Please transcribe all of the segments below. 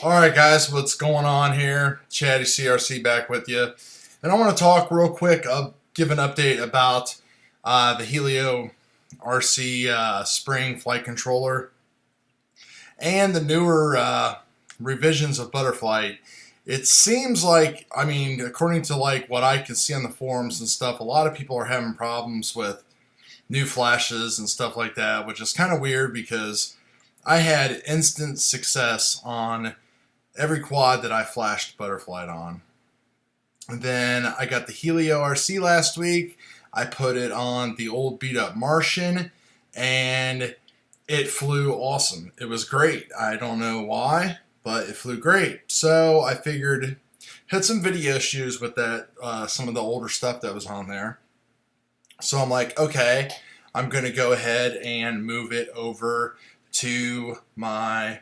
Alright guys, what's going on here? Chatty CRC back with you. And I want to talk real quick, give an update about the Heliorc spring flight controller and the newer revisions of Butterflight. It seems like, according to like what I can see on the forums and stuff, a lot of people are having problems with new flashes and stuff like that, which is kind of weird because I had instant success on every quad that I flashed Butterflight on. And then I got the Heliorc last week. I put it on the old beat up Martian and it flew awesome. It was great. I don't know why, but it flew great. So I figured, had some video issues with that, some of the older stuff that was on there. So I'm like, okay, I'm going to go ahead and move it over to my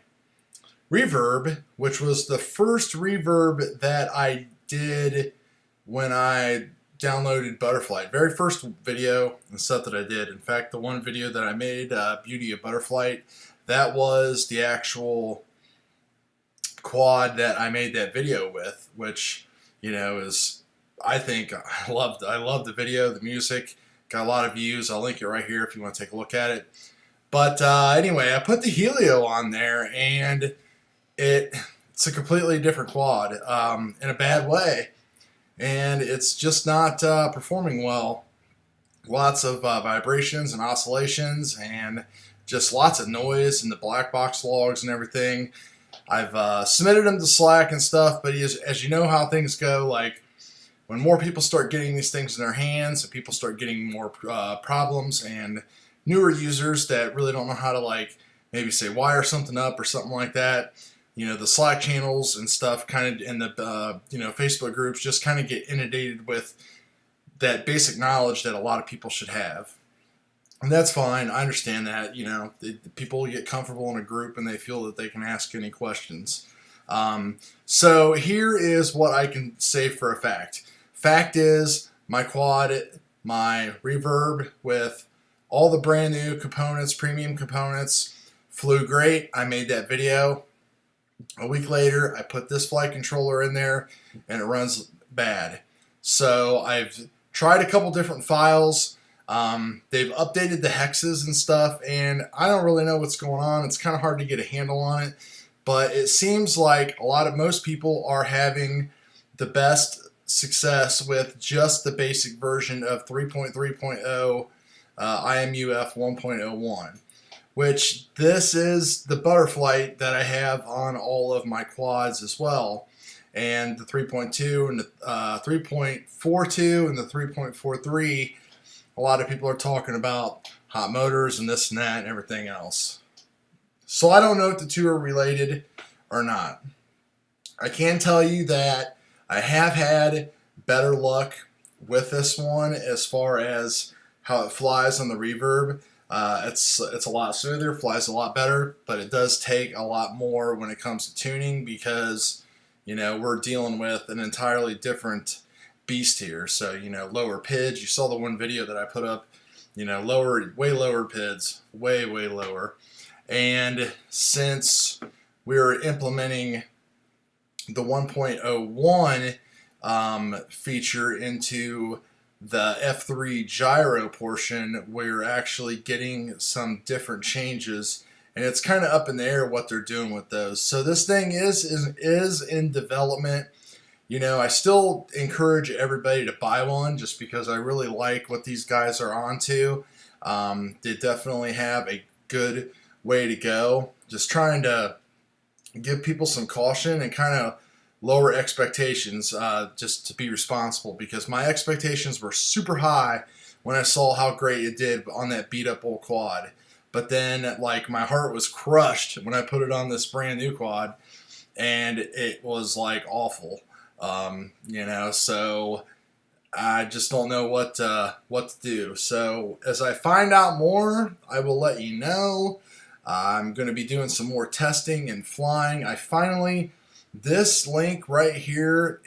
reverb, which was the first reverb that I did when I downloaded Butterflight. Very first video and stuff that I did. In fact, the one video that I made, Beauty of Butterflight, that was the actual quad that I made that video with, which, you know, is, I think, I love the video, the music, got a lot of views. I'll link it right here if you want to take a look at it. But anyway, I put the Helio on there, and it's a completely different quad in a bad way, and it's just not performing well. Lots of vibrations and oscillations and just lots of noise in the black box logs and everything. I've submitted them to Slack and stuff, but as you know how things go, like when more people start getting these things in their hands and people start getting more problems, and newer users that really don't know how to, like, maybe say wire something up or something like that, you know, the Slack channels and stuff kind of in the Facebook groups just kind of get inundated with that basic knowledge that a lot of people should have. And that's fine. I understand that. You know, people get comfortable in a group and they feel that they can ask any questions. So here is what I can say for a fact. Fact is, my quad, my reverb with all the brand new components, premium components, flew great. I made that video. A week later, I put this flight controller in there and it runs bad. So I've tried a couple different files. They've updated the hexes and stuff, and I don't really know what's going on. It's kind of hard to get a handle on it, but it seems like most people are having the best success with just the basic version of 3.3.0 IMUF 1.01, which this is the Butterflight that I have on all of my quads as well, and the 3.2 and the 3.42 and the 3.43. A lot of people are talking about hot motors and this and that and everything else. So I don't know if the two are related or not. I can tell you that I have had better luck with this one as far as how it flies on the reverb. It's a lot smoother, flies a lot better, but it does take a lot more when it comes to tuning because, you know, we're dealing with an entirely different beast here. So, you know, lower PIDs. You saw the one video that I put up, you know, way lower PIDs, way lower. And since we're implementing the 1.01 feature into the F3 gyro portion, we're actually getting some different changes, and it's kind of up in the air what they're doing with those. So this thing is in development. You know, I still encourage everybody to buy one just because I really like what these guys are onto. They definitely have a good way to go. Just trying to give people some caution and kind of lower expectations, just to be responsible, because my expectations were super high when I saw how great it did on that beat up old quad. But then, like, my heart was crushed when I put it on this brand new quad, and it was like awful. You know, so I just don't know what to do. So as I find out more, I will let you know. I'm going to be doing some more testing and flying. This link right here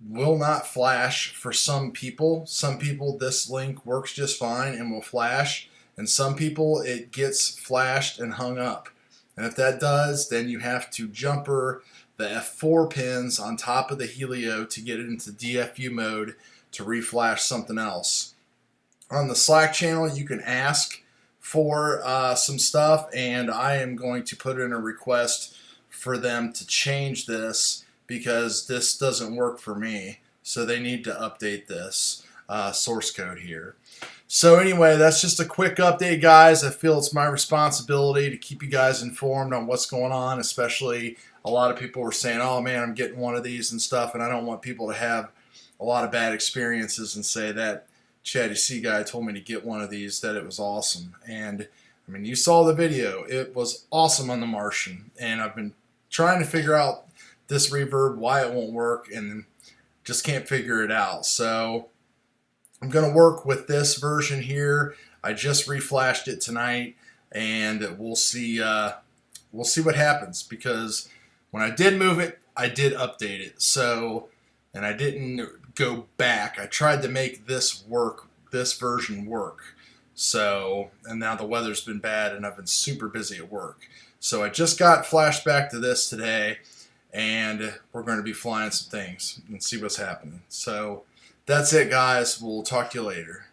will not flash for some people. Some people this link works just fine and will flash, and some people it gets flashed and hung up. And if that does, then you have to jumper the F4 pins on top of the Helio to get it into DFU mode to reflash something else. On the Slack channel, you can ask for some stuff, and I am going to put in a request for them to change this because this doesn't work for me. So they need to update this source code here. So anyway, that's just a quick update, guys. I feel it's my responsibility to keep you guys informed on what's going on, especially a lot of people were saying, oh man, I'm getting one of these and stuff, and I don't want people to have a lot of bad experiences and say that Chatty C guy told me to get one of these, that it was awesome. And I mean, you saw the video. It was awesome on the Martian, and I've been trying to figure out this reverb, why it won't work, and just can't figure it out. So I'm going to work with this version here. I just reflashed it tonight, and we'll see what happens, because when I did move it, I did update it. So, and I didn't go back. I tried to make this work, this version work. So, and now the weather's been bad, and I've been super busy at work. So I just got flashed back to this today, and we're going to be flying some things and see what's happening. So that's it, guys. We'll talk to you later.